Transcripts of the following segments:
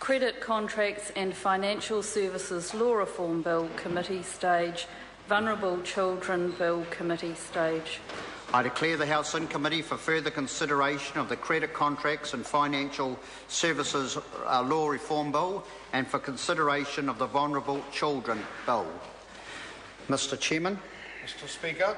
Credit Contracts and Financial Services Law Reform Bill, Committee Stage. Vulnerable Children Bill, Committee Stage. I declare the House in committee for further consideration of the Credit Contracts and Financial Services Law Reform Bill and for consideration of the Vulnerable Children Bill. Mr. Chairman. Mr. Speaker.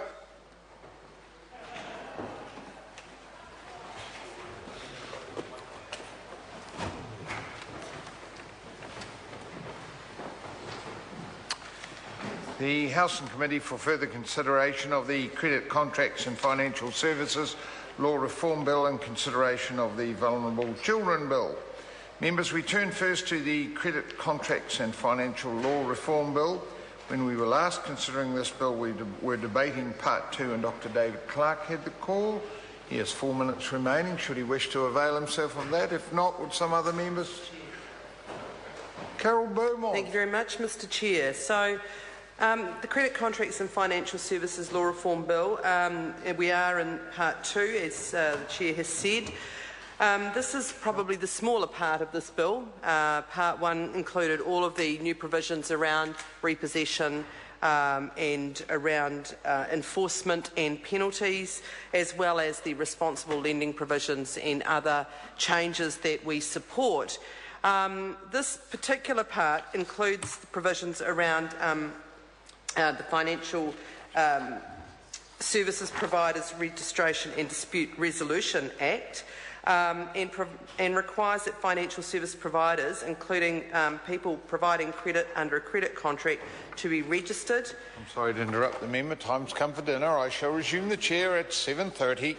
The House and Committee for further consideration of the Credit Contracts and Financial Services Law Reform Bill and consideration of the Vulnerable Children Bill. Members, we turn first to the Credit Contracts and Financial Law Reform Bill. When we were last considering this bill, we were debating Part 2 and Dr. David Clark had the call. He has 4 minutes remaining, should he wish to avail himself of that. If not, would some other members? Carol Beaumont. Thank you very much, Mr. Chair. So, the Credit Contracts and Financial Services Law Reform Bill, we are in Part 2, as the Chair has said. This is probably the smaller part of this bill. Part 1 included all of the new provisions around repossession and around enforcement and penalties, as well as the responsible lending provisions and other changes that we support. This particular part includes the provisions around the Financial Services Providers Registration and Dispute Resolution Act, and requires that financial service providers, including people providing credit under a credit contract, to be registered. I'm sorry to interrupt the member. Time's come for dinner. I shall resume the chair at 7:30.